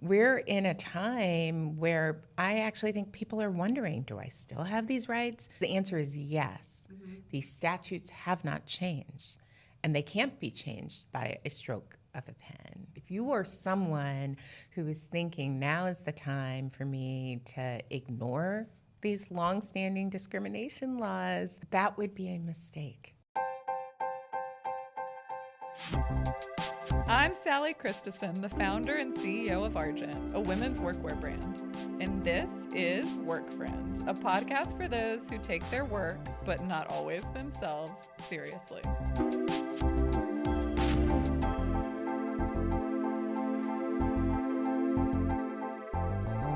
we're in a time where I actually think people are wondering, do I still have these rights? The answer is yes. Mm-hmm. These statutes have not changed, and they can't be changed by a stroke of a pen. If you are someone who is thinking now is the time for me to ignore these longstanding discrimination laws, that would be a mistake. I'm Sally Christensen, the founder and CEO of Argent, a women's workwear brand. And this is Work Friends, a podcast for those who take their work, but not always themselves, seriously.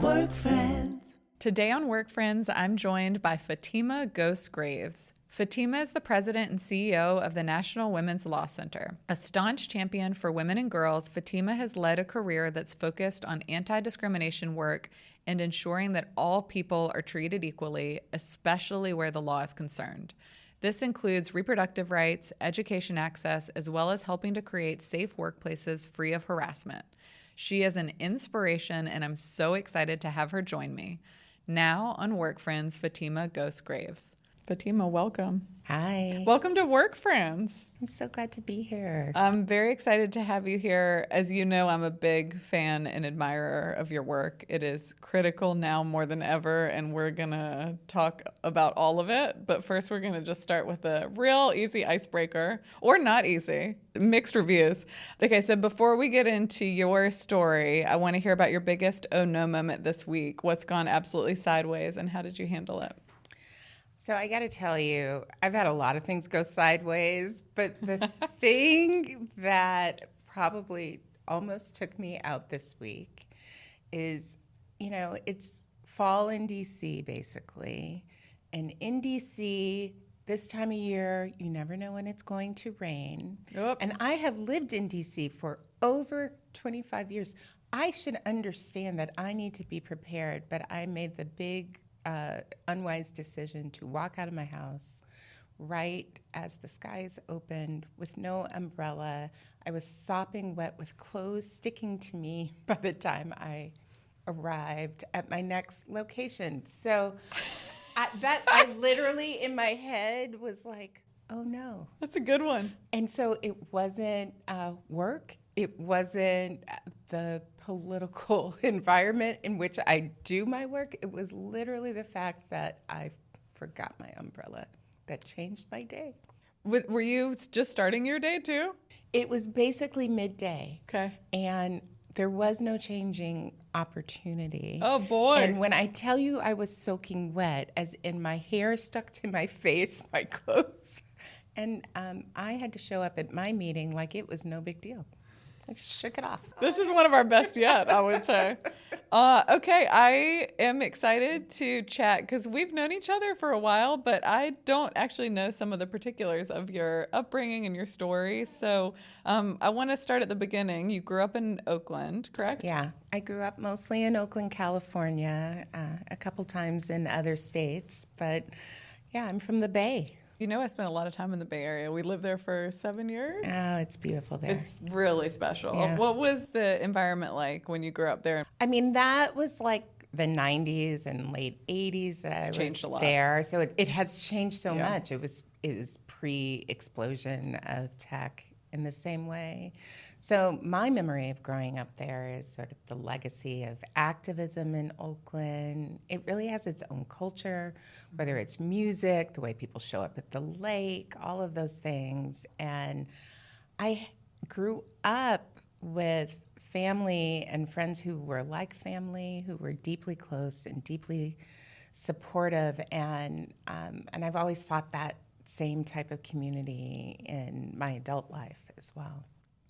Work Friends. Today on Work Friends, I'm joined by Fatima Goss Graves. Fatima is the president and CEO of the National Women's Law Center. A staunch champion for women and girls, Fatima has led a career that's focused on anti-discrimination work and ensuring that all people are treated equally, especially where the law is concerned. This includes reproductive rights, education access, as well as helping to create safe workplaces free of harassment. She is an inspiration, and I'm so excited to have her join me. Now on Work Friends, Fatima Goss Graves. Fatima, welcome. Hi. Welcome to Work Friends. I'm so glad to be here. I'm very excited to have you here. As you know, I'm a big fan and admirer of your work. It is critical now more than ever, and we're going to talk about all of it. But first, we're going to just start with a real easy icebreaker, or not easy, mixed reviews. Okay, so before we get into your story, I want to hear about your biggest oh no moment this week. What's gone absolutely sideways, and how did you handle it? So I got to tell you, I've had a lot of things go sideways, but the thing that probably almost took me out this week is, it's fall in D.C. basically. And in D.C., this time of year, you never know when it's going to rain. Yep. And I have lived in D.C. for over 25 years. I should understand that I need to be prepared, but I made the big unwise decision to walk out of my house right as the skies opened with no umbrella. I was sopping wet with clothes sticking to me by the time I arrived at my next location. So I literally in my head was like, oh no. That's a good one. And so it wasn't work. It wasn't the political environment in which I do my work. It was literally the fact that I forgot my umbrella that changed my day. Were you just starting your day too? It was basically midday. Okay. And there was no changing opportunity. Oh, boy. And when I tell you I was soaking wet, as in my hair stuck to my face, my clothes, and I had to show up at my meeting like it was no big deal. I just shook it off. This is one of our best yet, I would say. Okay, I am excited to chat because we've known each other for a while, but I don't actually know some of the particulars of your upbringing and your story. So I want to start at the beginning. You grew up in Oakland, correct? Yeah, I grew up mostly in Oakland, California, a couple times in other states, but yeah, I'm from the Bay. You know, I spent a lot of time in the Bay Area. We lived there for 7 years. Oh, it's beautiful there. It's really special. Yeah. What was the environment like when you grew up there? I mean, that was like the 90s and late 80s that It's I changed a was lot. there. So it has changed so Yeah. much. It was pre-explosion of tech in the same way. So my memory of growing up there is sort of the legacy of activism in Oakland. It really has its own culture, whether it's music, the way people show up at the lake, all of those things. And I grew up with family and friends who were like family, who were deeply close and deeply supportive. And I've always sought that same type of community in my adult life as well.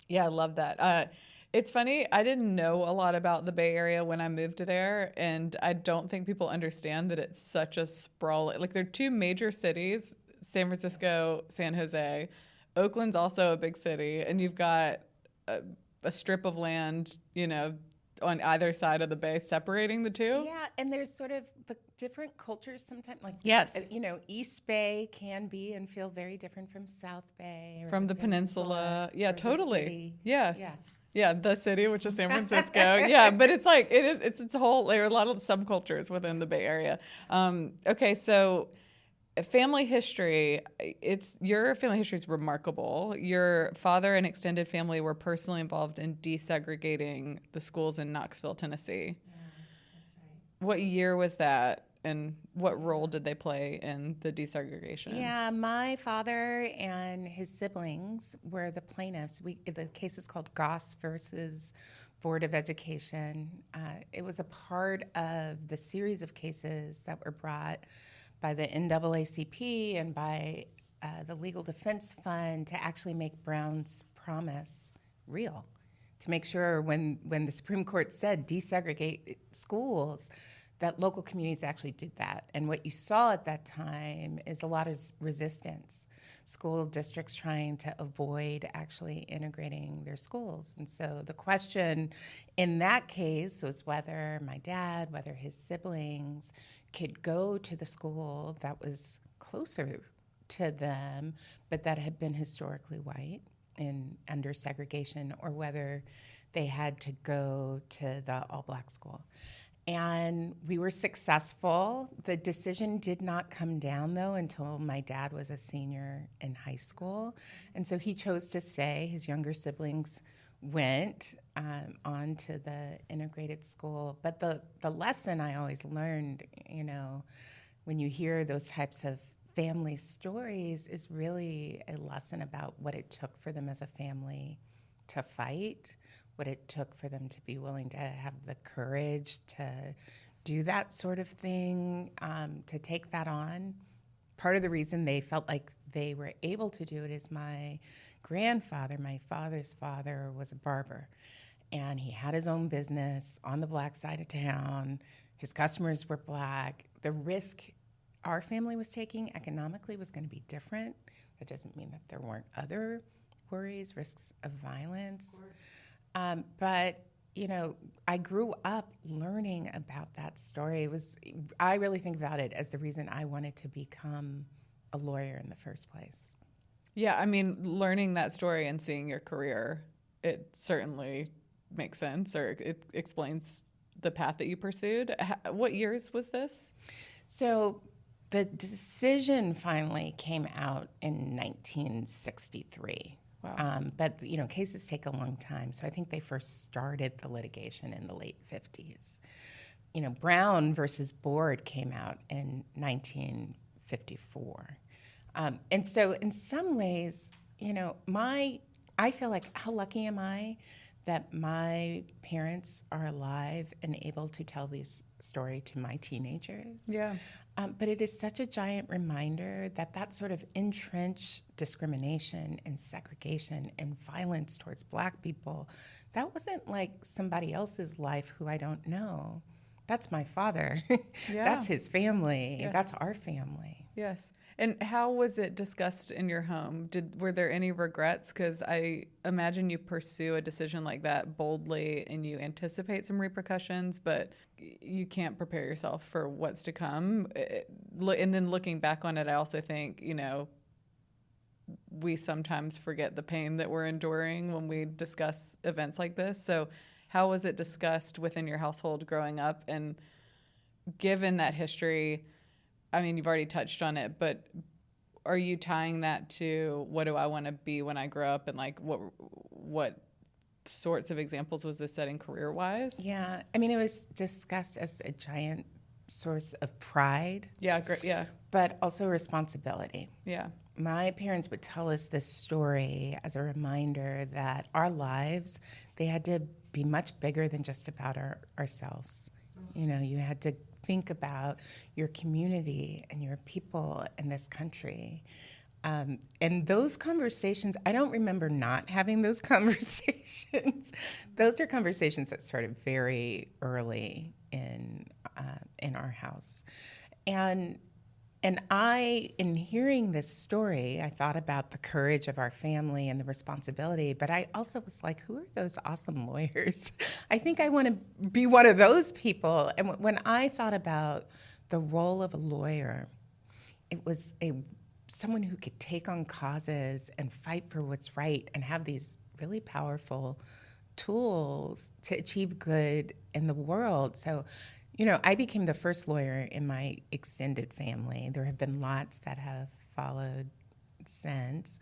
Yeah, I love that. It's funny, I didn't know a lot about the Bay Area when I moved there, and I don't think people understand that it's such a sprawl. Like, there are two major cities, San Francisco, San Jose. Oakland's also a big city, and you've got a strip of land, on either side of the bay separating the two. Yeah, and there's sort of the different cultures sometimes. Like, yes, East Bay can be and feel very different from South Bay. Or from the peninsula. Yeah, totally. The yes. Yeah. Yeah, the city, which is San Francisco. Yeah, but it's like it's its whole. There are a lot of subcultures within the Bay Area. Okay, so family history. It's your family history is remarkable. Your father and extended family were personally involved in desegregating the schools in Knoxville, Tennessee. Yeah, that's right. What year was that, and what role did they play in the desegregation? Yeah, my father and his siblings were the plaintiffs. The case is called Goss versus Board of Education. It was a part of the series of cases that were brought by the NAACP and by the Legal Defense Fund to actually make Brown's promise real, to make sure when the Supreme Court said desegregate schools, that local communities actually did that. And what you saw at that time is a lot of resistance, school districts trying to avoid actually integrating their schools. And so the question in that case was whether my dad, whether his siblings could go to the school that was closer to them, but that had been historically white and under segregation, or whether they had to go to the all-black school. And we were successful. The decision did not come down, though, until my dad was a senior in high school. And so he chose to stay. His younger siblings went on to the integrated school. But the lesson I always learned, when you hear those types of family stories, is really a lesson about what it took for them as a family to fight, what it took for them to be willing to have the courage to do that sort of thing, to take that on. Part of the reason they felt like they were able to do it is my grandfather, my father's father, was a barber. And he had his own business on the black side of town. His customers were black. The risk our family was taking economically was going to be different. That doesn't mean that there weren't other worries, risks of violence. But I grew up learning about that story. I really think about it as the reason I wanted to become a lawyer in the first place. Yeah, I mean, learning that story and seeing your career, it certainly makes sense, or it explains the path that you pursued. What years was this? So the decision finally came out in 1963. Wow. But cases take a long time. So I think they first started the litigation in the late 50s. Brown versus Board came out in 1954. And so in some ways, I feel like, how lucky am I that my parents are alive and able to tell this story to my teenagers. Yeah. But it is such a giant reminder that sort of entrenched discrimination and segregation and violence towards Black people, that wasn't like somebody else's life who I don't know. That's my father. Yeah. That's his family. Yes. That's our family. Yes. And how was it discussed in your home? Were there any regrets? Because I imagine you pursue a decision like that boldly and you anticipate some repercussions, but you can't prepare yourself for what's to come. And then looking back on it, I also think, we sometimes forget the pain that we're enduring when we discuss events like this. So how was it discussed within your household growing up? And given that history, I mean, you've already touched on it, but are you tying that to what do I want to be when I grow up, and like what sorts of examples was this setting career-wise? Yeah, I mean, it was discussed as a giant source of pride. Yeah, great. Yeah, but also responsibility. Yeah. My parents would tell us this story as a reminder that our lives, they had to be much bigger than just about ourselves. You had to think about your community and your people in this country. And those conversations, I don't remember not having those conversations. Those are conversations that started very early in our house. And in hearing this story, I thought about the courage of our family and the responsibility, but I also was like, who are those awesome lawyers? I think I want to be one of those people. And when I thought about the role of a lawyer, it was someone who could take on causes and fight for what's right and have these really powerful tools to achieve good in the world. So, I became the first lawyer in my extended family. There have been lots that have followed since.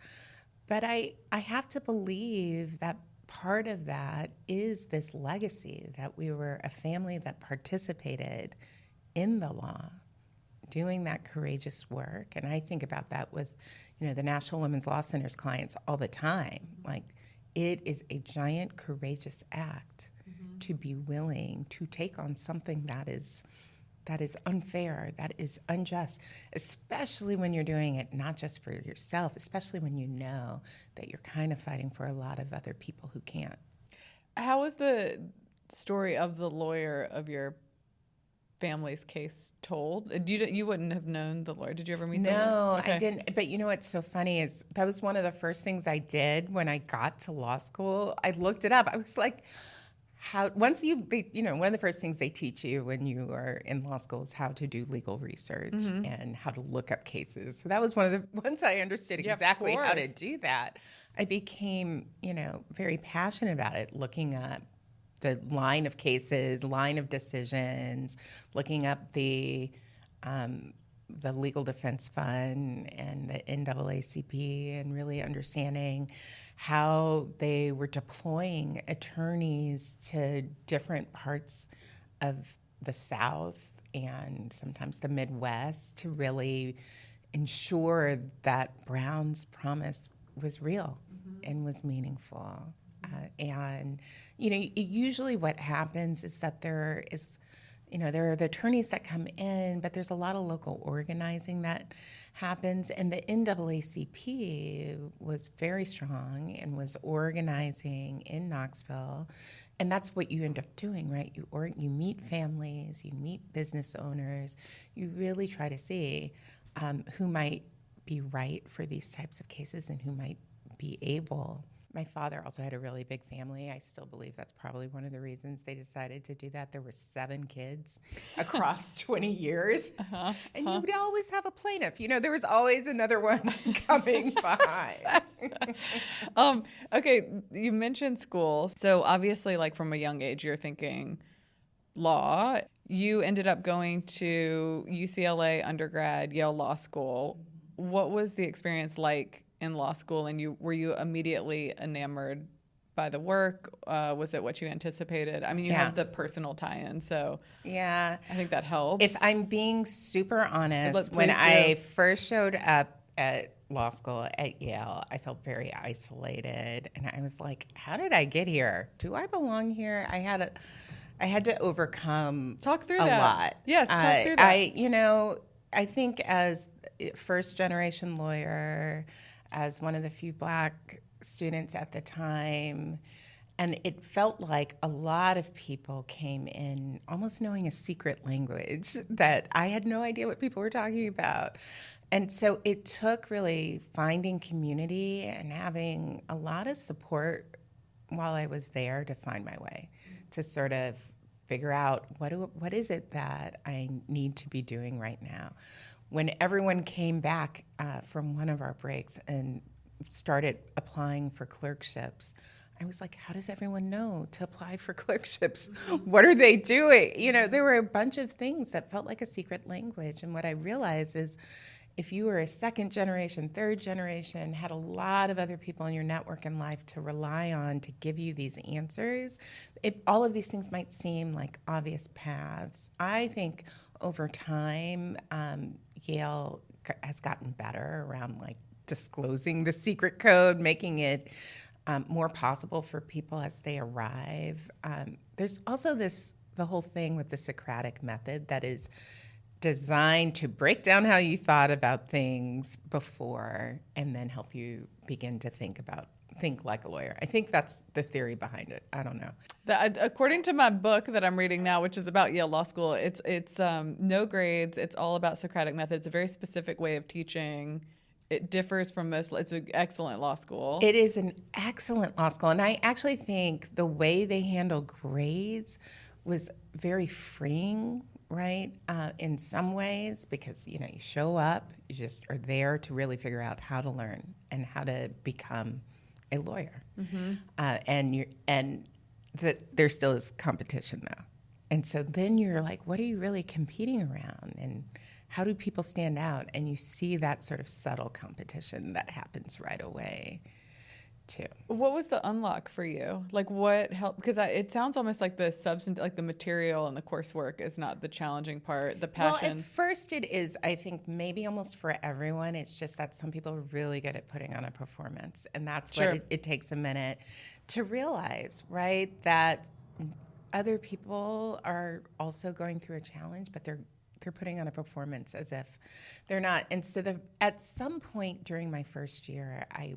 But I have to believe that part of that is this legacy, that we were a family that participated in the law, doing that courageous work. And I think about that with, the National Women's Law Center's clients all the time. Like, it is a giant courageous act to be willing to take on something that is unfair, that is unjust, especially when you're doing it not just for yourself, especially when you know that you're kind of fighting for a lot of other people who can't. How was the story of the lawyer of your family's case told? You wouldn't have known the lawyer. Did you ever meet the lawyer? No, Okay. I didn't. But what's so funny is that was one of the first things I did when I got to law school. I looked it up. I was like, one of the first things they teach you when you are in law school is how to do legal research and how to look up cases. So that was one of the, once I understood exactly how to do that, I became, very passionate about it, looking up the line of cases, line of decisions, looking up the Legal Defense Fund and the NAACP, and really understanding how they were deploying attorneys to different parts of the South and sometimes the Midwest to really ensure that Brown's promise was real and was meaningful. Usually what happens is that there are the attorneys that come in, but there's a lot of local organizing that happens. And the NAACP was very strong and was organizing in Knoxville. And that's what you end up doing, right? You meet families, you meet business owners. You really try to see who might be right for these types of cases and who might be able. My father also had a really big family. I still believe that's probably one of the reasons they decided to do that. There were 7 kids across 20 years. And you would always have a plaintiff. There was always another one coming behind. Okay, you mentioned school. So obviously, like from a young age, you're thinking law. You ended up going to UCLA undergrad, Yale Law School. What was the experience like in law school, and were you immediately enamored by the work? Was it what you anticipated? I mean, you have the personal tie-in, so I think that helps. If I'm being super honest, when I first showed up at law school at Yale, I felt very isolated, and I was like, how did I get here? Do I belong here? I had to overcome talk through a that. lot. Yes, talk through that. I think as first generation lawyer, as one of the few Black students at the time, and it felt like a lot of people came in almost knowing a secret language that I had no idea what people were talking about. And so it took really finding community and having a lot of support while I was there to find my way, to sort of figure out what is it that I need to be doing right now. When everyone came back from one of our breaks and started applying for clerkships, I was like, how does everyone know to apply for clerkships? What are they doing? There were a bunch of things that felt like a secret language. And what I realized is if you were a second generation, third generation, had a lot of other people in your network and life to rely on to give you these answers, all of these things might seem like obvious paths. I think over time, Yale has gotten better around disclosing the secret code, making it more possible for people as they arrive. There's also the whole thing with the Socratic method that is designed to break down how you thought about things before and then help you begin to think like a lawyer. I think that's the theory behind it. I don't know. According to my book that I'm reading now, which is about Yale Law School, it's no grades. It's all about Socratic method. It's a very specific way of teaching. It differs from most. It's an excellent law school. It is an excellent law school. And I actually think the way they handle grades was very freeing, right? In some ways, because, you show up, you just are there to really figure out how to learn and how to become a lawyer. And that there still is competition though. And so then you're like, what are you really competing around? And how do people stand out? And you see that sort of subtle competition that happens right away too. What was the unlock for you? Like what helped? Because it sounds almost like the substance, like the material and the coursework is not the challenging part, the passion. Well, at first it is, I think maybe almost for everyone. It's just that some people are really good at putting on a performance. And that's Sure. what it takes a minute to realize, right? That other people are also going through a challenge, but they're putting on a performance as if they're not. And so at some point during my first year, I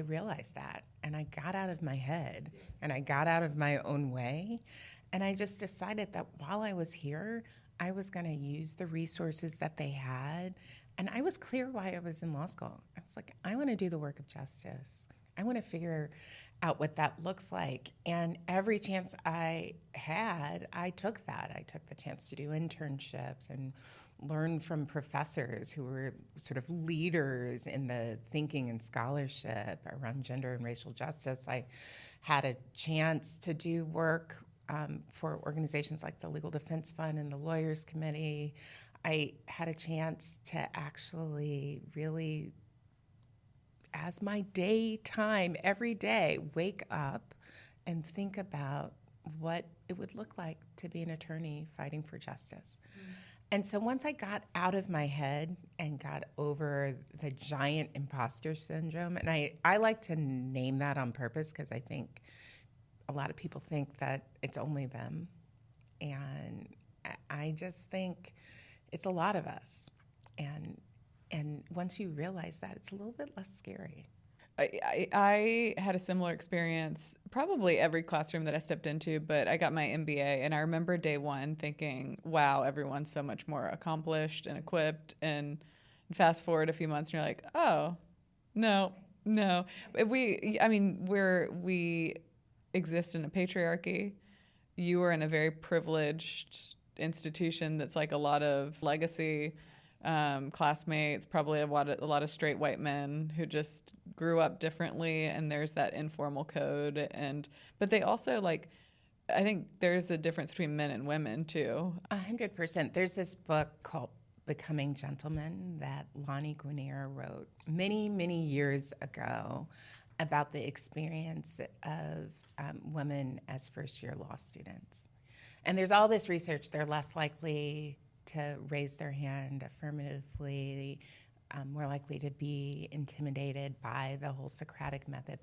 realized that, and I got out of my head, and I got out of my own way, and I just decided that while I was here, I was going to use the resources that they had, and I was clear why I was in law school. I was like, I want to do the work of justice. I want to figure out what that looks like. And every chance I had, I took that. I took the chance to do internships and learn from professors who were sort of leaders in the thinking and scholarship around gender and racial justice. I had a chance to do work for organizations like the Legal Defense Fund and the Lawyers Committee. I had a chance to actually really, as my daytime every day, wake up and think about what it would look like to be an attorney fighting for justice. Mm-hmm. And so once I got out of my head and got over the giant imposter syndrome, and I like to name that on purpose because I think a lot of people think that it's only them. And I just think it's a lot of us. And once you realize that, it's a little bit less scary. I had a similar experience, probably every classroom that I stepped into, but I got my MBA, and I remember day one thinking, wow, everyone's so much more accomplished and equipped, and fast forward a few months, and you're like, oh, no. We exist in a patriarchy. You are in a very privileged institution that's like a lot of legacy classmates, probably a lot of straight white men who just grew up differently, and there's that informal code. But they also I think there's a difference between men and women too. 100%. There's this book called Becoming Gentlemen that Lonnie Guinier wrote many, many years ago about the experience of women as first-year law students. And there's all this research. They're less likely to raise their hand affirmatively, more likely to be intimidated by the whole Socratic method.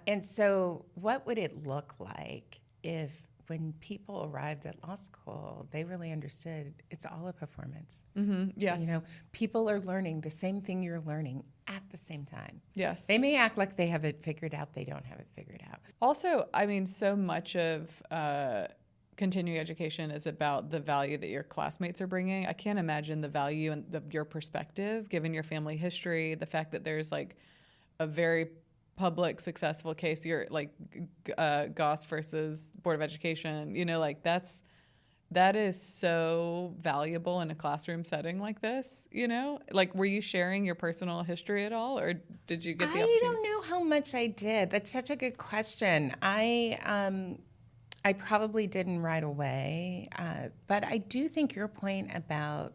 And so what would it look like if when people arrived at law school, they really understood it's all a performance? Mm-hmm. Yes. People are learning the same thing you're learning at the same time. Yes. They may act like they have it figured out. They don't have it figured out. Also, so much of continuing education is about the value that your classmates are bringing. I can't imagine the value and your perspective, given your family history, the fact that there's a very public, successful case. You're Goss versus Board of Education. That is so valuable in a classroom setting like this. Were you sharing your personal history at all, or did you get the opportunity? I don't know how much I did. That's such a good question. I probably didn't right away, but I do think your point about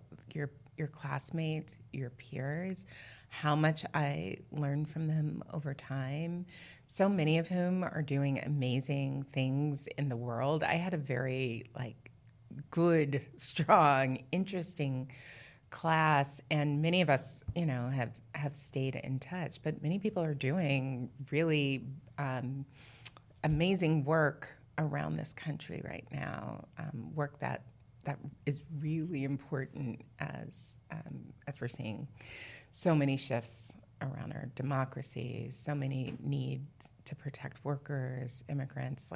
your classmates, your peers, how much I learned from them over time, so many of whom are doing amazing things in the world. I had a very good, strong, interesting class, and many of us, have stayed in touch, but many people are doing really amazing work around this country right now, work that is really important as we're seeing so many shifts around our democracy, so many needs to protect workers, immigrants.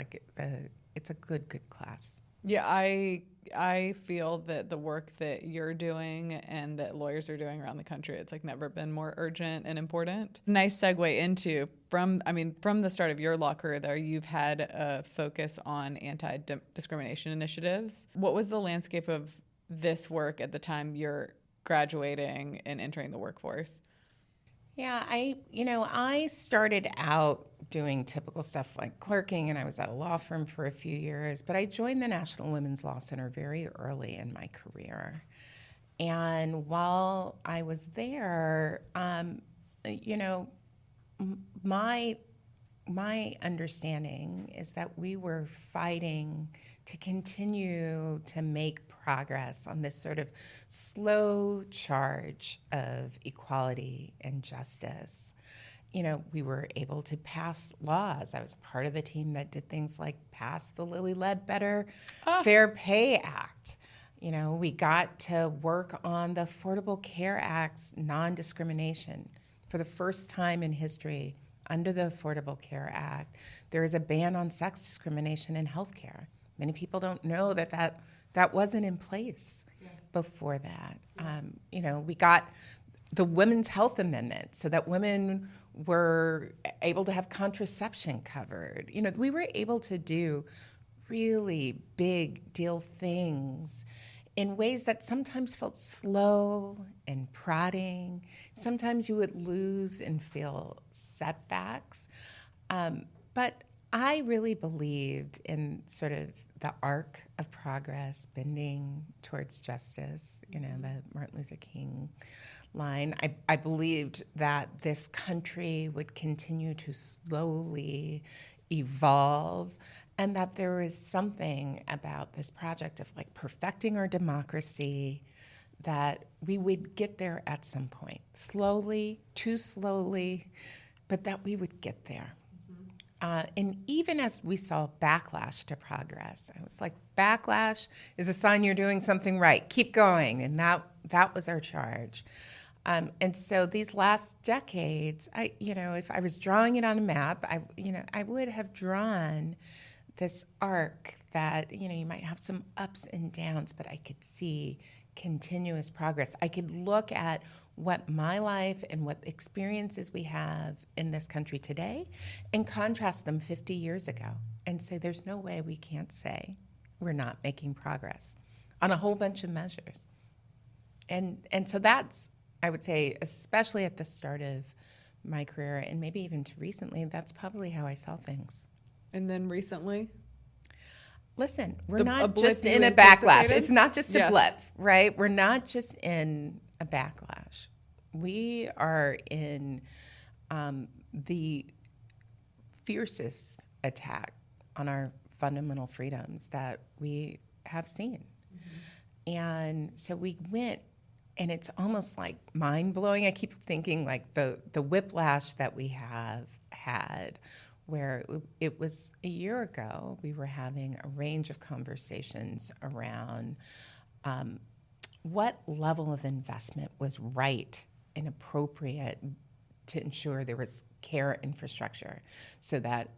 It's a good class. Yeah, I feel that the work that you're doing and that lawyers are doing around the country, it's never been more urgent and important. Nice segue into from the start of your law career there, you've had a focus on anti-discrimination initiatives. What was the landscape of this work at the time you're graduating and entering the workforce? Yeah, I started out doing typical stuff like clerking, and I was at a law firm for a few years. But I joined the National Women's Law Center very early in my career. And while I was there, you know, my understanding is that we were fighting to continue to make progress on this sort of slow charge of equality and justice. You know, we were able to pass laws. I was part of the team that did things like pass the Lilly Ledbetter Fair Pay Act. You know, we got to work on the Affordable Care Act's non-discrimination. For the first time in history, under the Affordable Care Act, there is a ban on sex discrimination in healthcare. Many people don't know that wasn't in place before that. You know, we got the Women's Health Amendment so that women were able to have contraception covered. You know, we were able to do really big deal things in ways that sometimes felt slow and prodding. Sometimes you would lose and feel setbacks. But I really believed in sort of the arc of progress, bending towards justice, you know, the Martin Luther King line. I believed that this country would continue to slowly evolve, and that there was something about this project of like perfecting our democracy, that we would get there at some point, slowly, too slowly, but that we would get there. And even as we saw backlash to progress, I was like, backlash is a sign you're doing something right. Keep going. And that was our charge. And so these last decades, if I was drawing it on a map, I would have drawn this arc that, you might have some ups and downs, but I could see continuous progress. I could look at what my life and what experiences we have in this country today and contrast them 50 years ago and say there's no way we can't say we're not making progress on a whole bunch of measures. And so that's, I would say, especially at the start of my career and maybe even to recently, that's probably how I saw things. And then recently? Listen, we're not just in a backlash. It's not just a blip, right? We're not just in a backlash. We are in the fiercest attack on our fundamental freedoms that we have seen. Mm-hmm. And so we went, and it's almost like mind-blowing. I keep thinking like the whiplash that we have had, where it was a year ago, we were having a range of conversations around what level of investment was right and appropriate to ensure there was care infrastructure so that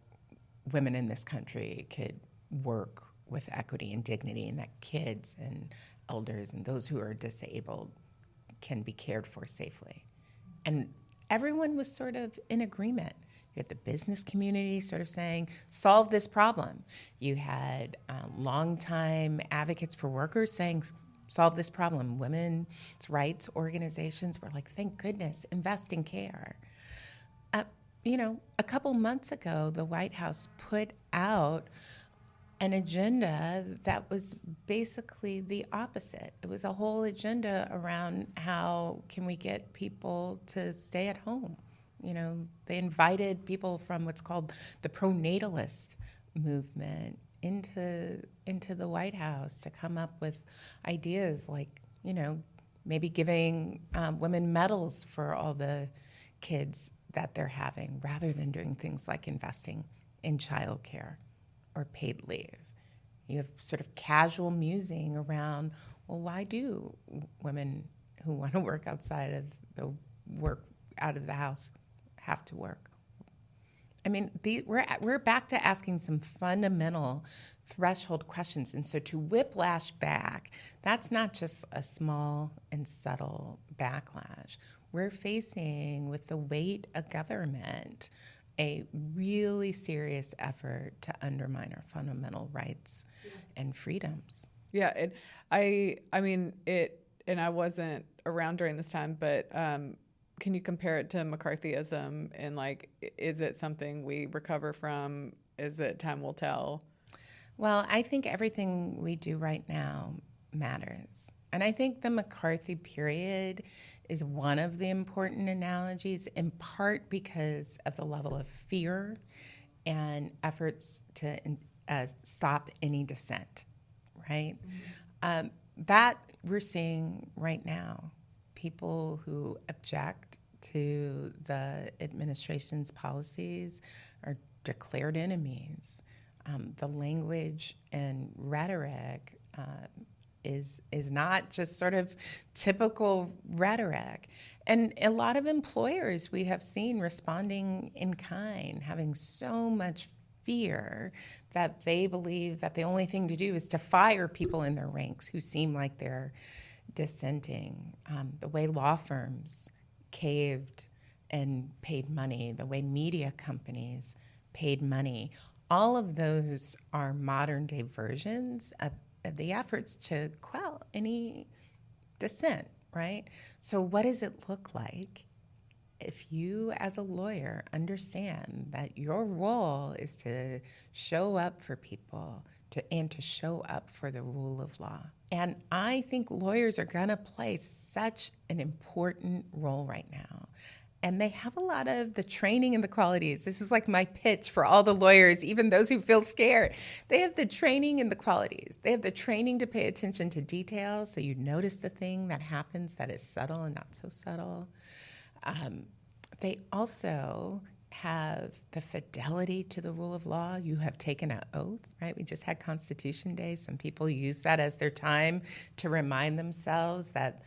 women in this country could work with equity and dignity, and that kids and elders and those who are disabled can be cared for safely. And everyone was sort of in agreement. You had the business community sort of saying, solve this problem. You had longtime advocates for workers saying, solve this problem. Women's rights organizations were like, thank goodness, invest in care. A couple months ago, the White House put out an agenda that was basically the opposite. It was a whole agenda around how can we get people to stay at home. They invited people from what's called the pronatalist movement into the White House to come up with ideas like, maybe giving women medals for all the kids that they're having, rather than doing things like investing in childcare or paid leave. You have sort of casual musing around, well, why do women who want to work outside of the work out of the house have to work? I mean, we're back to asking some fundamental threshold questions. And so to whiplash back, that's not just a small and subtle backlash. We're facing, with the weight of government, a really serious effort to undermine our fundamental rights and freedoms. Yeah, and I wasn't around during this time, but Can you compare it to McCarthyism? And like, is it something we recover from? Is it time will tell? Well, I think everything we do right now matters. And I think the McCarthy period is one of the important analogies, in part because of the level of fear and efforts to stop any dissent, right? That we're seeing right now. People who object to the administration's policies are declared enemies. The language and rhetoric is not just sort of typical rhetoric. And a lot of employers we have seen responding in kind, having so much fear that they believe that the only thing to do is to fire people in their ranks who seem like they're dissenting. The way law firms caved and paid money, the way media companies paid money, all of those are modern day versions of the efforts to quell any dissent, right? So what does it look like if you as a lawyer understand that your role is to show up for people and to show up for the rule of law? And I think lawyers are going to play such an important role right now. And they have a lot of the training and the qualities. This is like my pitch for all the lawyers, even those who feel scared. They have the training and the qualities. They have the training to pay attention to details, so you notice the thing that happens that is subtle and not so subtle. They also have the fidelity to the rule of law. You have taken an oath, right? We just had Constitution Day. Some people use that as their time to remind themselves that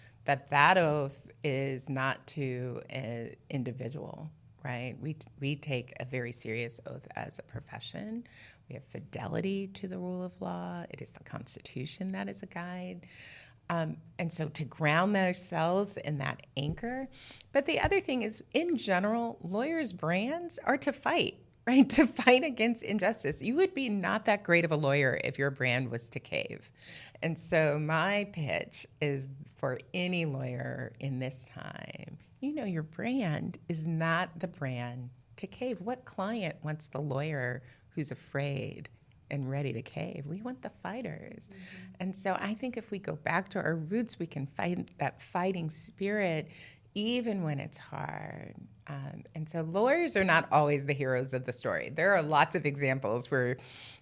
oath is not to an individual, right? We take a very serious oath as a profession. We have fidelity to the rule of law. It is the Constitution that is a guide. And so to ground ourselves in that anchor. But the other thing is, in general, lawyers' brands are to fight, right? To fight against injustice. You would be not that great of a lawyer if your brand was to cave. And so my pitch is for any lawyer in this time, your brand is not the brand to cave. What client wants the lawyer who's afraid and ready to cave? We want the fighters. Mm-hmm. And so I think if we go back to our roots, we can fight that fighting spirit even when it's hard. And so lawyers are not always the heroes of the story. There are lots of examples where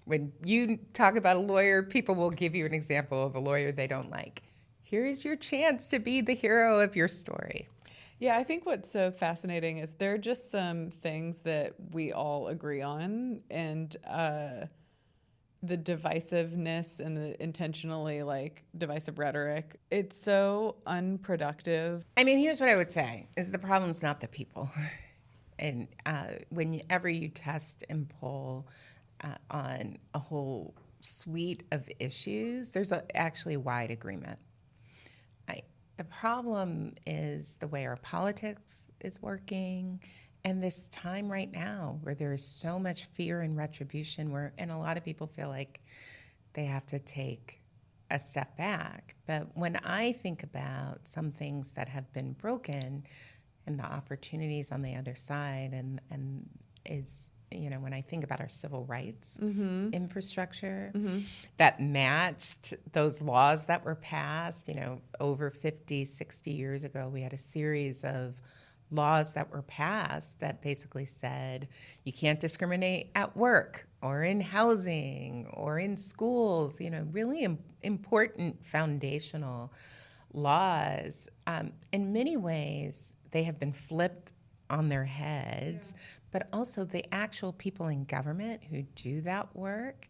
when you talk about a lawyer, people will give you an example of a lawyer they don't like. Here's your chance to be the hero of your story. Yeah, I think what's so fascinating is there are just some things that we all agree on, and the divisiveness and the intentionally divisive rhetoric, it's so unproductive. I mean, here's what I would say is the problem's not the people. And whenever you test and poll on a whole suite of issues, there's actually wide agreement. The problem is the way our politics is working, and this time right now where there is so much fear and retribution, and a lot of people feel like they have to take a step back. But when I think about some things that have been broken and the opportunities on the other side, and is, when I think about our civil rights infrastructure that matched those laws that were passed, over 50, 60 years ago, we had a series of laws that were passed that basically said you can't discriminate at work or in housing or in schools, really important foundational laws. In many ways, they have been flipped on their heads, but also the actual people in government who do that work,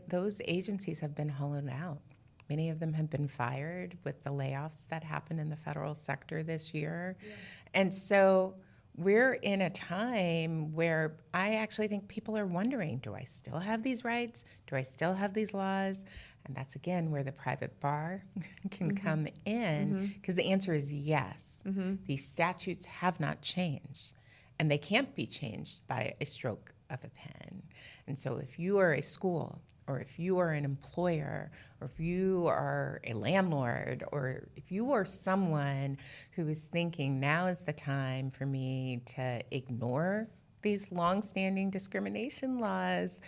those agencies have been hollowed out. Many of them have been fired with the layoffs that happened in the federal sector this year. Yeah. And so we're in a time where I actually think people are wondering, do I still have these rights? Do I still have these laws? And that's, again, where the private bar can come in, because the answer is yes. These statutes have not changed, and they can't be changed by a stroke of a pen. And so if you are a school or if you are an employer, or if you are a landlord, or if you are someone who is thinking now is the time for me to ignore these longstanding discrimination laws,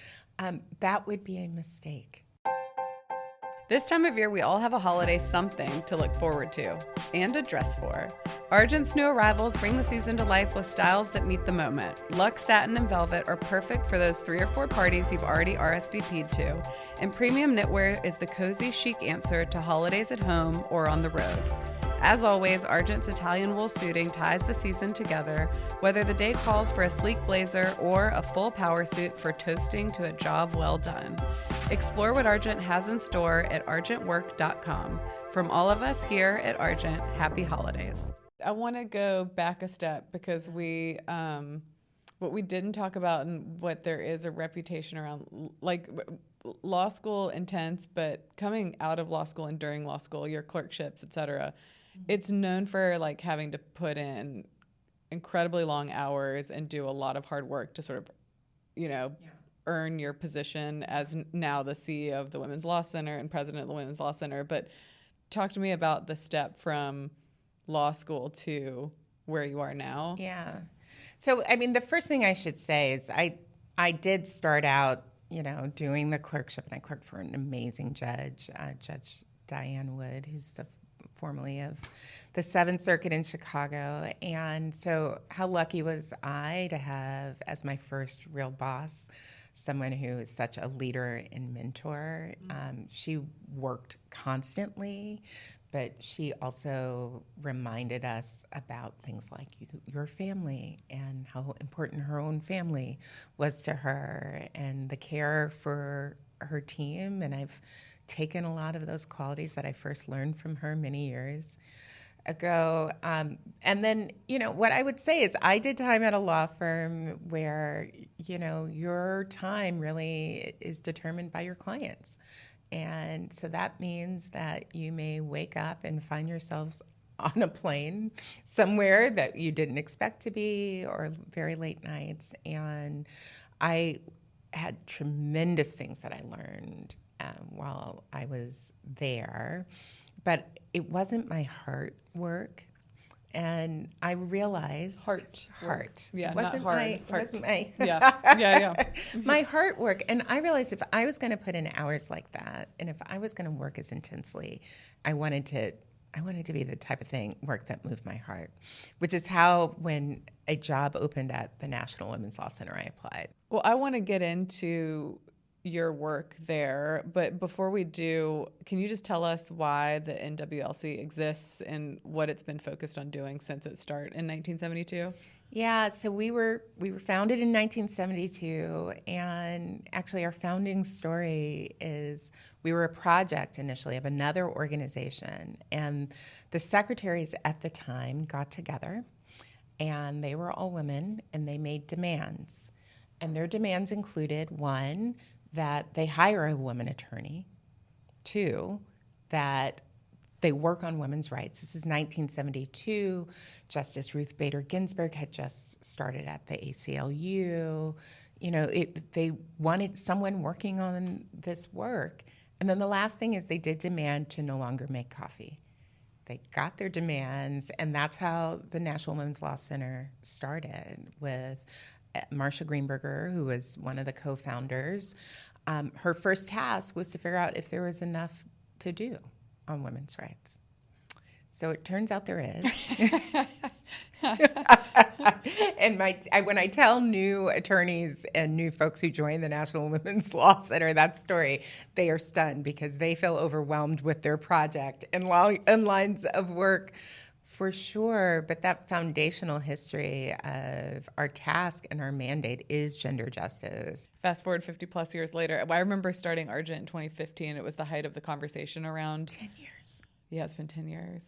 that would be a mistake. This time of year, we all have a holiday something to look forward to and to dress for. Argent's new arrivals bring the season to life with styles that meet the moment. Luxe satin and velvet are perfect for those 3 or 4 parties you've already RSVP'd to, and premium knitwear is the cozy, chic answer to holidays at home or on the road. As always, Argent's Italian wool suiting ties the season together, whether the day calls for a sleek blazer or a full power suit for toasting to a job well done. Explore what Argent has in store at argentwork.com. From all of us here at Argent, happy holidays. I want to go back a step because what we didn't talk about and what there is a reputation around, like law school intense, but coming out of law school and during law school, your clerkships, et cetera, it's known for like having to put in incredibly long hours and do a lot of hard work to sort of, earn your position as now the CEO of the Women's Law Center and president of the Women's Law Center. But talk to me about the step from law school to where you are now. Yeah. So, the first thing I should say is I did start out, doing the clerkship, and I clerked for an amazing judge, Judge Diane Wood, who's formerly of the Seventh Circuit in Chicago. And so how lucky was I to have as my first real boss someone who is such a leader and mentor. She worked constantly, but she also reminded us about things like your family and how important her own family was to her and the care for her team. And I've taken a lot of those qualities that I first learned from her many years ago. And then, what I would say is I did time at a law firm where, your time really is determined by your clients. And so that means that you may wake up and find yourselves on a plane somewhere that you didn't expect to be, or very late nights. And I had tremendous things that I learned while I was there, but it wasn't my heart work. And I realized heart. Yeah, it wasn't not hard. It wasn't my yeah. my heart work. And I realized if I was going to put in hours like that, and if I was going to work as intensely, I wanted to be the type of work that moved my heart, which is how when a job opened at the National Women's Law Center, I applied. Well, I want to get into your work there, but before we do, can you just tell us why the NWLC exists and what it's been focused on doing since its start in 1972? Yeah, so we were founded in 1972, and actually our founding story is we were a project initially of another organization, and the secretaries at the time got together, and they were all women, and they made demands. And their demands included, 1, that they hire a woman attorney, 2, that they work on women's rights. This is 1972. Justice Ruth Bader Ginsburg had just started at the ACLU. They wanted someone working on this work. And then the last thing is they did demand to no longer make coffee. They got their demands, and that's how the National Women's Law Center started with Marcia Greenberger, who was one of the co-founders. Her first task was to figure out if there was enough to do on women's rights. So it turns out there is. And when I tell new attorneys and new folks who join the National Women's Law Center that story, they are stunned because they feel overwhelmed with their project and lines of work. For sure, but that foundational history of our task and our mandate is gender justice. Fast forward 50 plus years later. I remember starting Argent in 2015. It was the height of the conversation around 10 years. Yeah, it's been 10 years.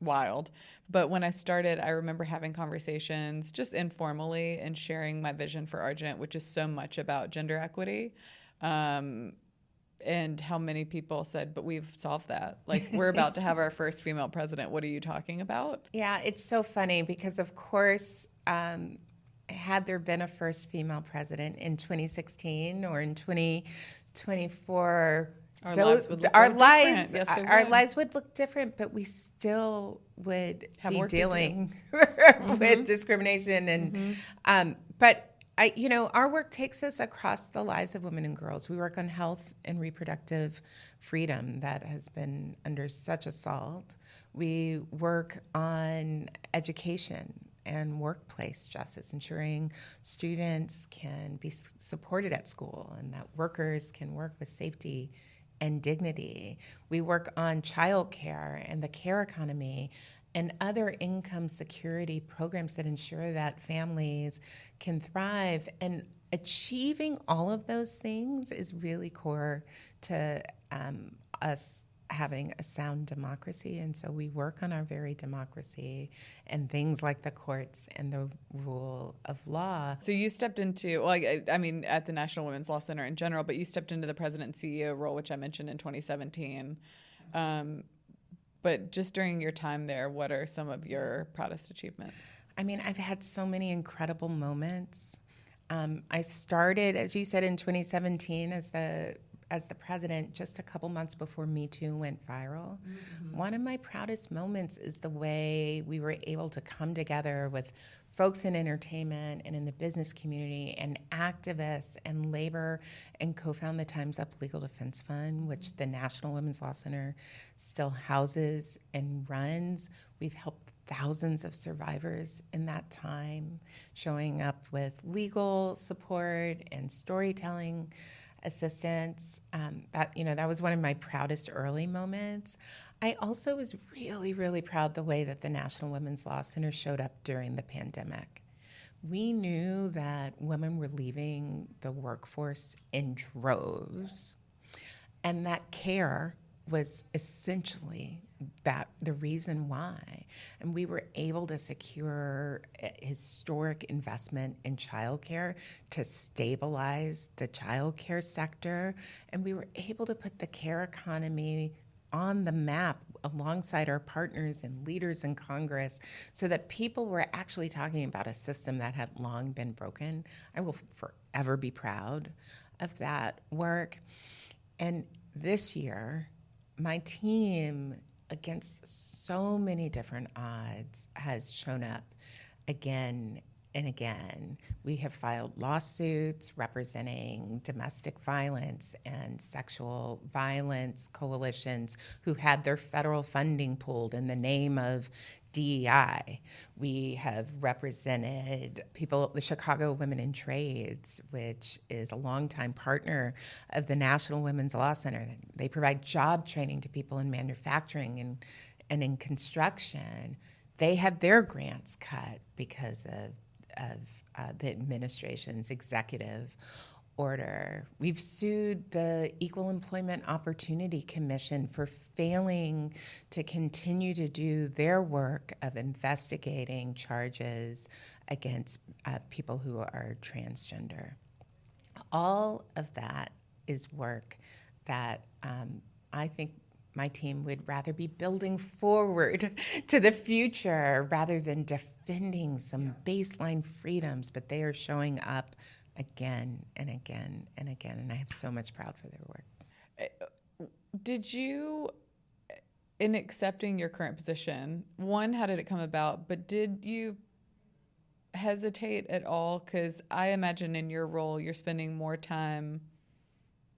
Wild. But when I started, I remember having conversations just informally and sharing my vision for Argent, which is so much about gender equity. And how many people said, but we've solved that. Like, we're about to have our first female president. What are you talking about? Yeah, it's so funny because, of course, had there been a first female president in 2016 or in 2024, Our lives would look different. Yes, they our would. lives would look different, but we still would Have be work to do. dealing with discrimination. And but our work takes us across the lives of women and girls. We work on health and reproductive freedom that has been under such assault. We work on education and workplace justice, ensuring students can be supported at school and that workers can work with safety and dignity. We work on childcare and the care economy and other income security programs that ensure that families can thrive. And achieving all of those things is really core to us having a sound democracy. And so we work on our very democracy and things like the courts and the rule of law. So you stepped into, well, I mean, at the National Women's Law Center in general, but you stepped into the president and CEO role, which I mentioned in 2017. But just during your time there, what are some of your proudest achievements? I mean, I've had so many incredible moments. I started, as you said, in 2017 as the president, just a couple months before Me Too went viral. One of my proudest moments is the way we were able to come together with folks in entertainment and in the business community and activists and labor and co-found the Time's Up Legal Defense Fund, which the National Women's Law Center still houses and runs. We've helped thousands of survivors in that time, showing up with legal support and storytelling assistance. That was one of my proudest early moments. I also was really, really proud the way that the National Women's Law Center showed up during the pandemic. We knew that women were leaving the workforce in droves, and that care was essentially the reason why. And we were able to secure a historic investment in childcare to stabilize the childcare sector. And we were able to put the care economy on the map alongside our partners and leaders in Congress so that people were actually talking about a system that had long been broken. I will forever be proud of that work. And this year, my team, against so many different odds, has shown up again and again. We have filed lawsuits representing domestic violence and sexual violence coalitions who had their federal funding pulled in the name of DEI. We have represented the Chicago Women in Trades, which is a longtime partner of the National Women's Law Center. They provide job training to people in manufacturing and in construction. They had their grants cut because of the administration's executive order. We've sued the Equal Employment Opportunity Commission for failing to continue to do their work of investigating charges against people who are transgender. All of that is work that I think my team would rather be building forward to the future rather than defending some baseline freedoms, but they are showing up again and again and again, and I have so much pride for their work. Did you, in accepting your current position, one, how did it come about, but did you hesitate at all? Because I imagine in your role, you're spending more time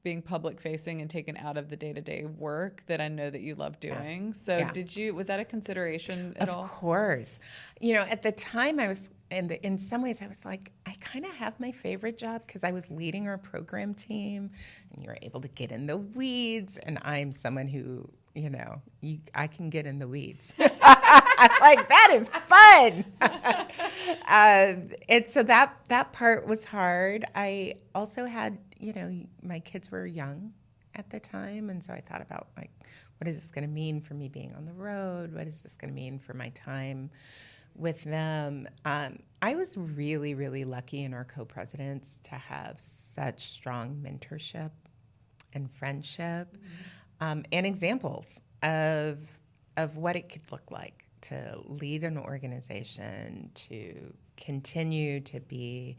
being public facing and taken out of the day-to-day work that I know that you love doing. Yeah. So was that a consideration at all? Of course. At the time I was, in some ways I was like, I kind of have my favorite job because I was leading our program team and you're able to get in the weeds, and I'm someone who, I can get in the weeds. Like, that is fun. And so that part was hard. I also had, my kids were young at the time, and so I thought about, like, what is this going to mean for me being on the road? What is this going to mean for my time with them? I was really, really lucky in our co-presidents to have such strong mentorship and friendship, and examples of what it could look like to lead an organization, to continue to be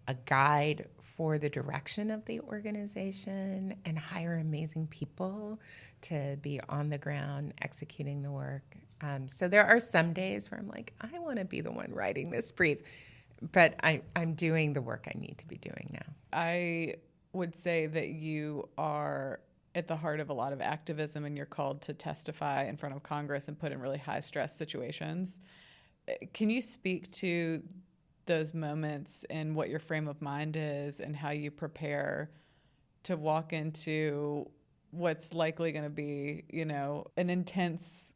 a guide for the direction of the organization and hire amazing people to be on the ground executing the work. So there are some days where I'm like, I want to be the one writing this brief, but I'm doing the work I need to be doing now. I would say that you are at the heart of a lot of activism, and you're called to testify in front of Congress and put in really high stress situations. Can you speak to those moments and what your frame of mind is and how you prepare to walk into what's likely going to be, an intense,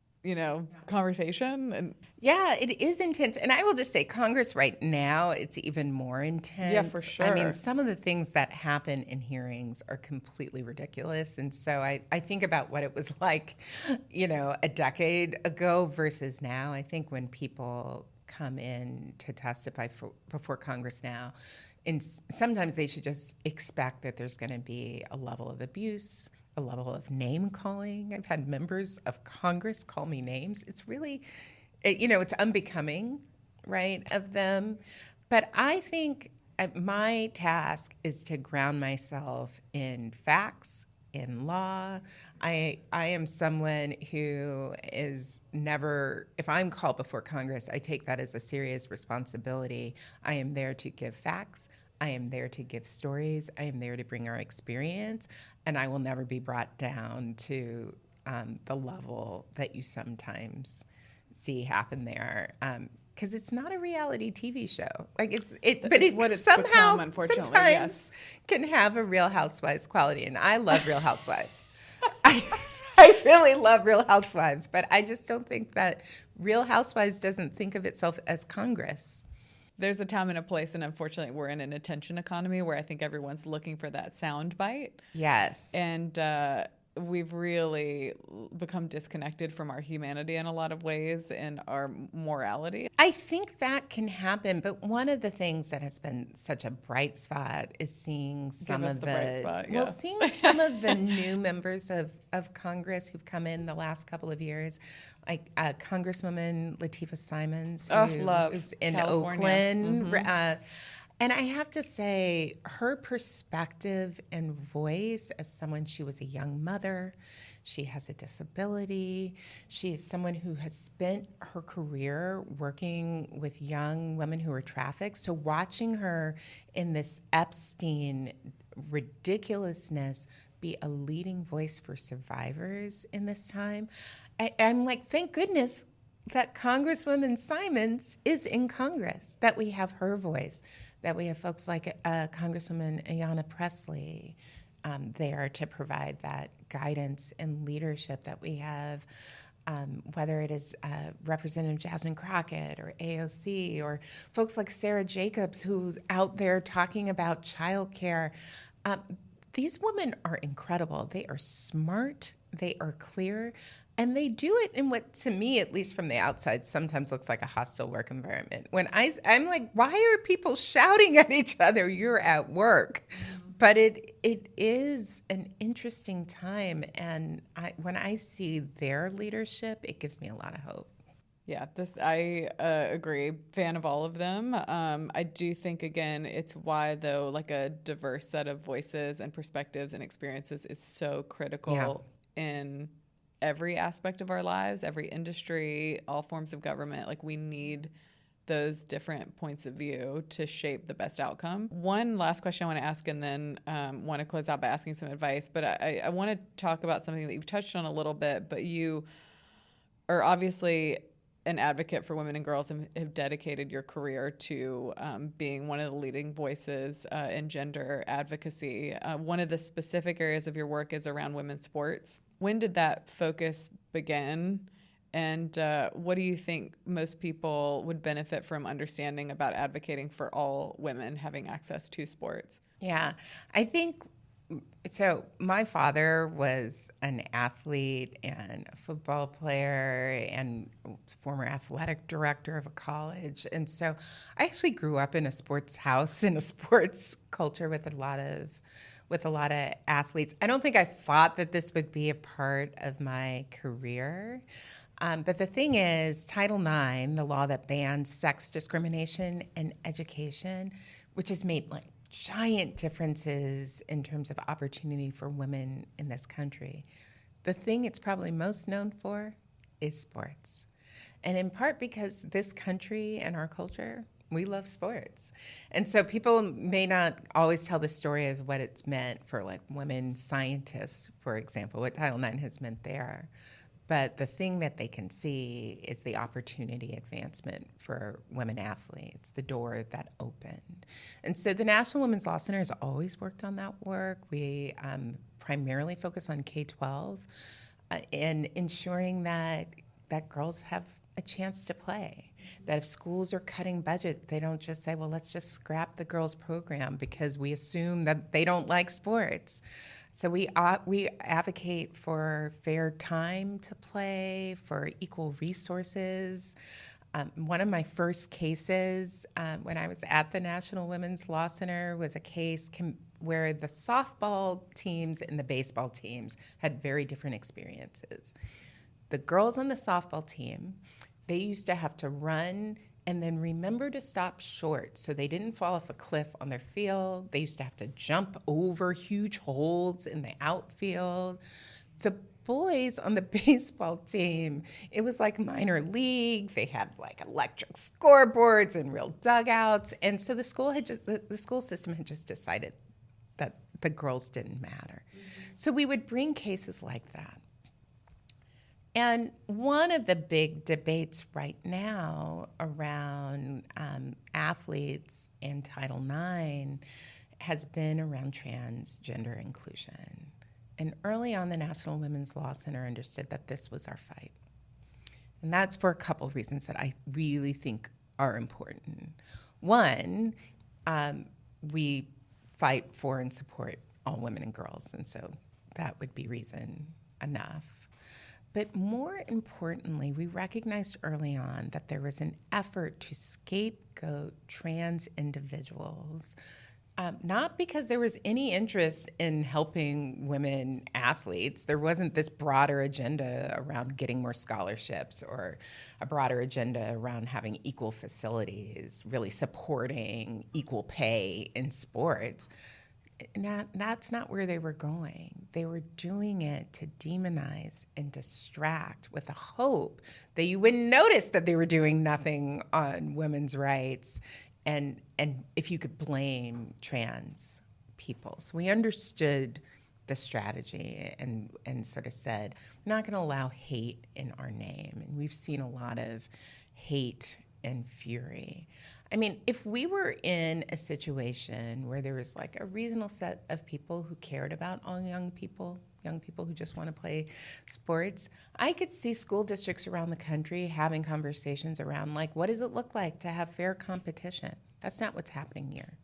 conversation? And yeah, it is intense. And I will just say Congress right now, it's even more intense. Yeah, for sure. I mean, some of the things that happen in hearings are completely ridiculous. And so I think about what it was like, a decade ago versus now. I think when people come in to testify before Congress now, and sometimes they should just expect that there's going to be a level of abuse, a level of name calling. I've had members of Congress call me names. It's really, it's unbecoming, right, of them. But I think my task is to ground myself in facts, in law. I am someone who is never, if I'm called before Congress, I take that as a serious responsibility. I am there to give facts. I am there to give stories. I am there to bring our experience, and I will never be brought down to the level that you sometimes see happen there. Because it's not a reality TV show. Like but it somehow become, unfortunately, sometimes can have a Real Housewives quality, and I love Real Housewives. I really love Real Housewives, but I just don't think that Real Housewives doesn't think of itself as Congress. There's a time and a place, and unfortunately, we're in an attention economy where I think everyone's looking for that sound bite. Yes. And we've really become disconnected from our humanity in a lot of ways and our morality. I think that can happen, but one of the things that has been such a bright spot is seeing some of seeing some of the new members of Congress who've come in the last couple of years, like Congresswoman Latifah Simons, who is in California. Oakland. Mm-hmm. And I have to say, her perspective and voice as someone, she was a young mother, she has a disability, she is someone who has spent her career working with young women who are trafficked. So watching her in this Epstein ridiculousness be a leading voice for survivors in this time, I'm like, thank goodness that Congresswoman Simons is in Congress, that we have her voice, that we have folks like Congresswoman Ayanna Pressley there to provide that guidance and leadership, that we have, whether it is Representative Jasmine Crockett or AOC or folks like Sarah Jacobs who's out there talking about childcare. These women are incredible. They are smart. They are clear. And they do it in what, to me, at least from the outside, sometimes looks like a hostile work environment. When I'm like, why are people shouting at each other? You're at work. Mm-hmm. But it is an interesting time. And when I see their leadership, it gives me a lot of hope. Yeah, I agree. Fan of all of them. I do think, again, it's why, though, like a diverse set of voices and perspectives and experiences is so critical in every aspect of our lives, every industry, all forms of government. Like, we need those different points of view to shape the best outcome. One last question I want to ask, and then want to close out by asking some advice. But I want to talk about something that you've touched on a little bit, but you are obviously an advocate for women and girls and have dedicated your career to being one of the leading voices in gender advocacy. One of the specific areas of your work is around women's sports. When did that focus begin? And what do you think most people would benefit from understanding about advocating for all women having access to sports? Yeah, I think so. My father was an athlete and a football player and former athletic director of a college. And so I actually grew up in a sports house, in a sports culture with a lot of athletes. I don't think I thought that this would be a part of my career. But the thing is, Title IX, the law that bans sex discrimination in education, which has made like giant differences in terms of opportunity for women in this country. The thing it's probably most known for is sports. And in part because this country and our culture, we love sports. And so people may not always tell the story of what it's meant for like women scientists, for example, what Title IX has meant there. But the thing that they can see is the opportunity advancement for women athletes, the door that opened. And so the National Women's Law Center has always worked on that work. We primarily focus on K-12 and ensuring that girls have a chance to play. That if schools are cutting budget, they don't just say, well, let's just scrap the girls' program because we assume that they don't like sports. So we advocate for fair time to play, for equal resources. One of my first cases when I was at the National Women's Law Center was a case where the softball teams and the baseball teams had very different experiences. The girls on the softball team, they used to have to run and then remember to stop short so they didn't fall off a cliff on their field. They used to have to jump over huge holes in the outfield. The boys on the baseball team, it was like minor league. They had like electric scoreboards and real dugouts. And so the school system had just decided that the girls didn't matter. So we would bring cases like that. And one of the big debates right now around athletes and Title IX has been around transgender inclusion. And early on, the National Women's Law Center understood that this was our fight. And that's for a couple of reasons that I really think are important. One, we fight for and support all women and girls, and so that would be reason enough. But more importantly, we recognized early on that there was an effort to scapegoat trans individuals, not because there was any interest in helping women athletes. There wasn't this broader agenda around getting more scholarships or a broader agenda around having equal facilities, really supporting equal pay in sports. That's not where they were going. They were doing it to demonize and distract with the hope that you wouldn't notice that they were doing nothing on women's rights and if you could blame trans people. So we understood the strategy and sort of said, we're not going to allow hate in our name. And we've seen a lot of hate and fury. I mean, if we were in a situation where there was like a reasonable set of people who cared about all young people who just want to play sports, I could see school districts around the country having conversations around like, what does it look like to have fair competition? That's not what's happening here.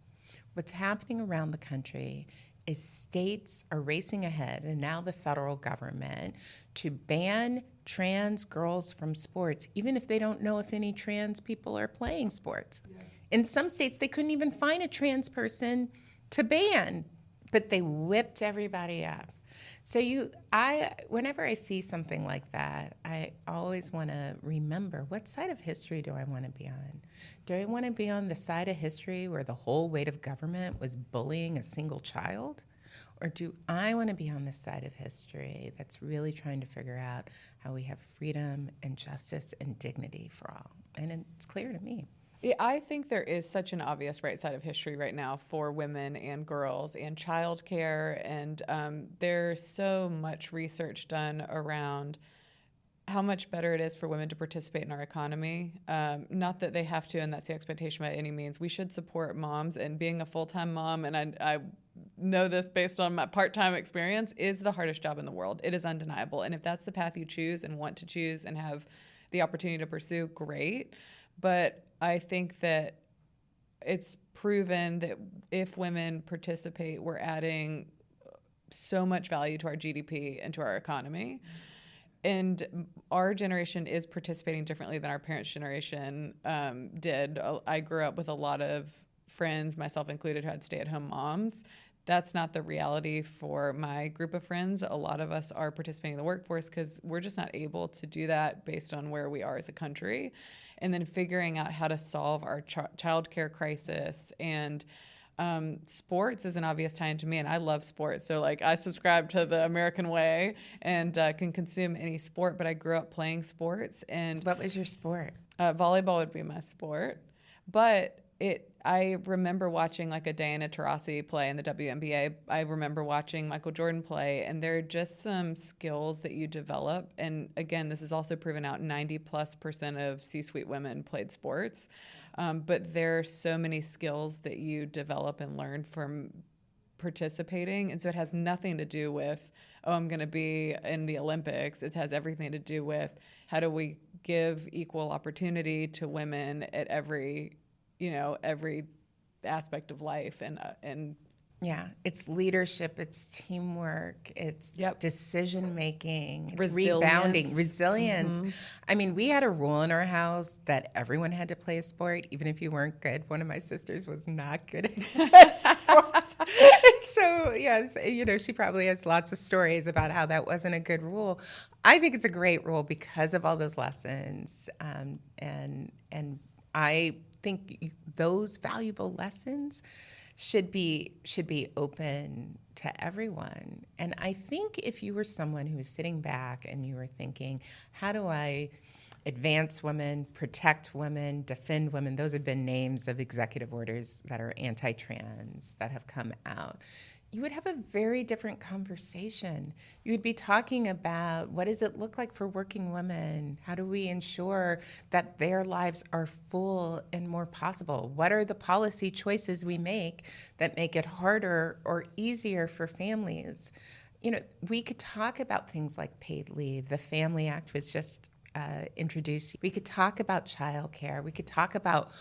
What's happening around the country is states are racing ahead, and now the federal government, to ban trans girls from sports, even if they don't know if any trans people are playing sports. Yeah. In some states, they couldn't even find a trans person to ban, but they whipped everybody up. So whenever I see something like that, I always want to remember, what side of history do I want to be on? Do I want to be on the side of history where the whole weight of government was bullying a single child? Or do I want to be on the side of history that's really trying to figure out how we have freedom and justice and dignity for all? And it's clear to me. Yeah, I think there is such an obvious right side of history right now for women and girls and childcare, and there's so much research done around how much better it is for women to participate in our economy. Not that they have to, and that's the expectation by any means. We should support moms, and being a full-time mom, and I know this based on my part-time experience, is the hardest job in the world. It is undeniable, and if that's the path you choose and want to choose and have the opportunity to pursue, great. But I think that it's proven that if women participate, we're adding so much value to our GDP and to our economy. And our generation is participating differently than our parents' generation did. I grew up with a lot of friends, myself included, who had stay-at-home moms. that's not the reality for my group of friends. A lot of us are participating in the workforce because we're just not able to do that based on where we are as a country. And then figuring out how to solve our childcare crisis. And sports is an obvious tie into me, and I love sports. So like I subscribe to the American way and can consume any sport, but I grew up playing sports. And What was your sport? volleyball would be my sport. But I remember watching like a Diana Taurasi play in the WNBA. I remember watching Michael Jordan play, and there are just some skills that you develop. And again, this is also proven out, 90+% of C-suite women played sports. But there are so many skills that you develop and learn from participating. And so it has nothing to do with, oh, I'm going to be in the Olympics. It has everything to do with how do we give equal opportunity to women at every aspect of life. And Yeah, it's leadership, it's teamwork, it's decision making, it's rebounding, resilience. I mean, we had a rule in our house that everyone had to play a sport, even if you weren't good. One of my sisters was not good at sports. So, yes, she probably has lots of stories about how that wasn't a good rule. I think it's a great rule because of all those lessons. And I think those valuable lessons should be open to everyone. And I think if you were someone who was sitting back and you were thinking, how do I advance women, protect women, defend women? Those have been names of executive orders that are anti-trans that have come out. You would have a very different conversation. You would be talking about what does it look like for working women? How do we ensure that their lives are full and more possible? What are the policy choices we make that make it harder or easier for families? We could talk about things like paid leave. The Family Act was just introduced. We could talk about childcare. We could talk about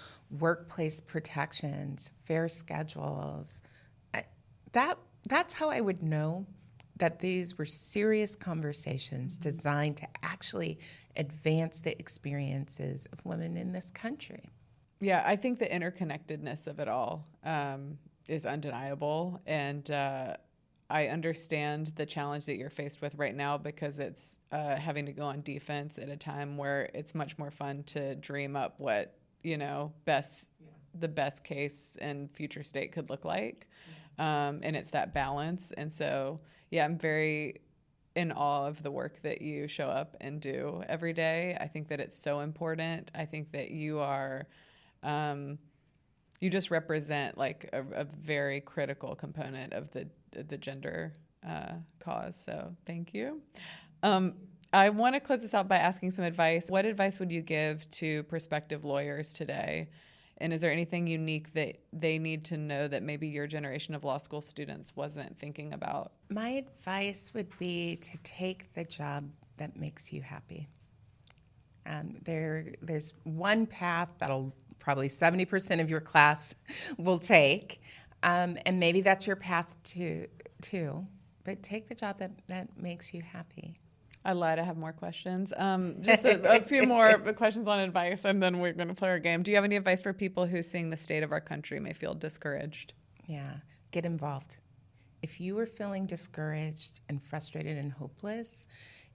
workplace protections, fair schedules. That's how I would know that these were serious conversations designed to actually advance the experiences of women in this country. Yeah, I think the interconnectedness of it all is undeniable. And I understand the challenge that you're faced with right now because it's having to go on defense at a time where it's much more fun to dream up what, the best case and future state could look like. And it's that balance. And so, I'm very in awe of the work that you show up and do every day. I think that it's so important. I think that you are, you just represent like a very critical component of the gender cause. So thank you. I want to close this out by asking some advice. What advice would you give to prospective lawyers today? And is there anything unique that they need to know that maybe your generation of law school students wasn't thinking about? My advice would be to take the job that makes you happy. There's one path that'll probably 70% of your class will take, and maybe that's your path too. But take the job that makes you happy. I lied. I have more questions. Just a few more questions on advice, and then we're going to play our game. Do you have any advice for people who, seeing the state of our country, may feel discouraged? Yeah, get involved. If you are feeling discouraged and frustrated and hopeless,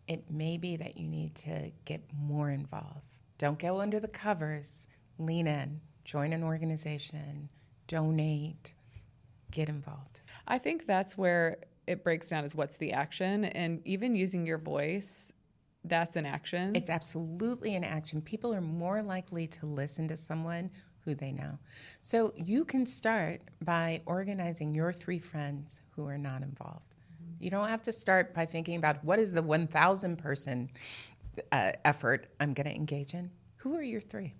it may be that you need to get more involved. Don't go under the covers. Lean in. Join an organization. Donate. Get involved. I think that's where it breaks down is what's the action, and even using your voice, that's an action. It's absolutely an action. People are more likely to listen to someone who they know. So you can start by organizing your 3 friends who are not involved. You don't have to start by thinking about what is the 1,000 person effort I'm going to engage in. Who are your 3?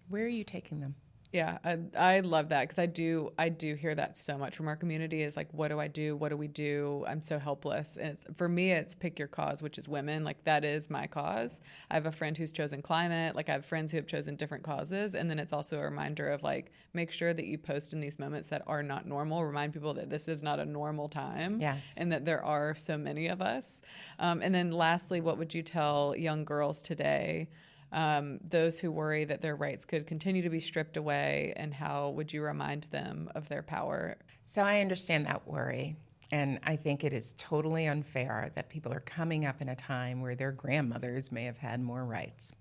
Where are you taking them? Yeah, I love that because I do hear that so much from our community is like, what do I do? What do we do? I'm so helpless. And for me, it's pick your cause, which is women. Like that is my cause. I have a friend who's chosen climate. Like I have friends who have chosen different causes. And then it's also a reminder of like, make sure that you post in these moments that are not normal. Remind people that this is not a normal time. Yes. And that there are so many of us. And then lastly, what would you tell young girls today those who worry that their rights could continue to be stripped away, and how would you remind them of their power? So I understand that worry. And I think it is totally unfair that people are coming up in a time where their grandmothers may have had more rights.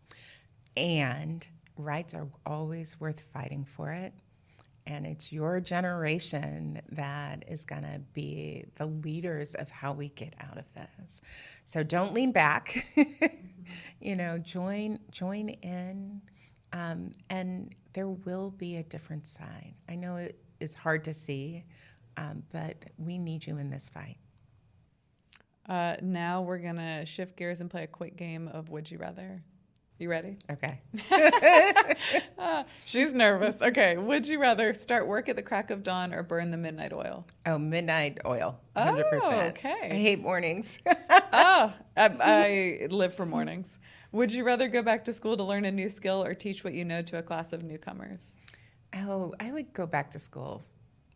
And rights are always worth fighting for it. And it's your generation that is going to be the leaders of how we get out of this. So don't lean back. Join in. And there will be a different side. I know it is hard to see. But we need you in this fight. Now we're going to shift gears and play a quick game of Would You Rather. You ready? Okay. She's nervous. Okay. Would you rather start work at the crack of dawn or burn the midnight oil? Oh, midnight oil, 100%. Oh, okay. I hate mornings. I live for mornings. Would you rather go back to school to learn a new skill or teach what you know to a class of newcomers? Oh, I would go back to school.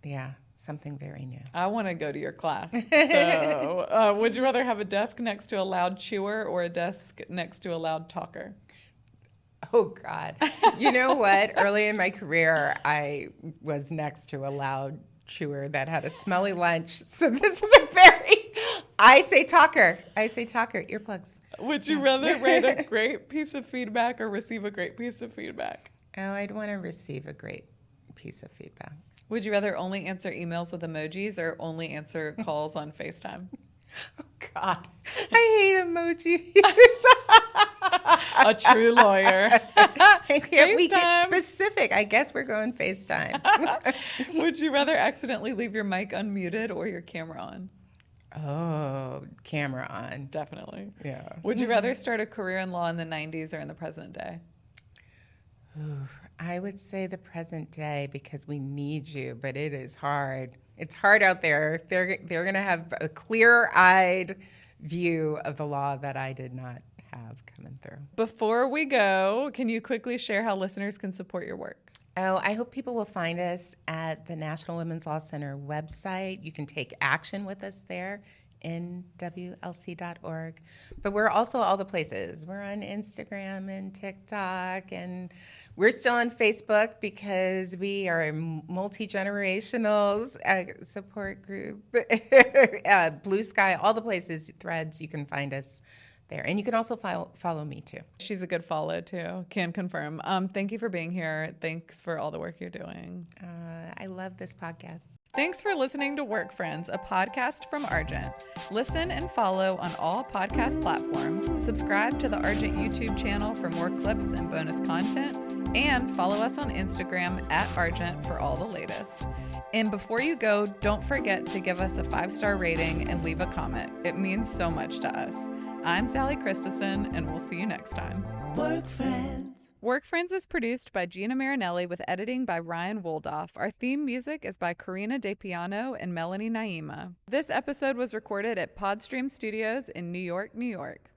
Yeah. Something very new. I want to go to your class. So, would you rather have a desk next to a loud chewer or a desk next to a loud talker? Oh, God. You know what? Early in my career, I was next to a loud chewer that had a smelly lunch. So this is a very, I say talker, earplugs. Would you rather write a great piece of feedback or receive a great piece of feedback? Oh, I'd want to receive a great piece of feedback. Would you rather only answer emails with emojis or only answer calls on FaceTime? Oh, God. I hate emojis. A true lawyer. Can't we get specific? I guess we're going FaceTime. Would you rather accidentally leave your mic unmuted or your camera on? Oh, camera on. Definitely. Yeah. Would you rather start a career in law in the 90s or in the present day? Ooh, I would say the present day because we need you, but it is hard. It's hard out there. They're going to have a clear-eyed view of the law that I did not have coming through. Before we go, can you quickly share how listeners can support your work? Oh, I hope people will find us at the National Women's Law Center website. You can take action with us there. nwlc.org. But we're also all the places. We're on Instagram and TikTok, and we're still on Facebook because we are a multi-generational support group. Blue Sky, all the places, Threads, you can find us there. And you can also follow me too. She's a good follow too, can confirm. Thank you for being here. Thanks for all the work you're doing. I love this podcast. Thanks for listening to Work Friends, a podcast from Argent. Listen and follow on all podcast platforms. Subscribe to the Argent YouTube channel for more clips and bonus content. And follow us on Instagram at Argent for all the latest. And before you go, don't forget to give us a 5-star rating and leave a comment. It means so much to us. I'm Sally Christensen, and we'll see you next time. Work Friends. Work Friends is produced by Gina Marinelli with editing by Ryan Woldoff. Our theme music is by Karina De Piano and Melanie Naima. This episode was recorded at Podstream Studios in New York, New York.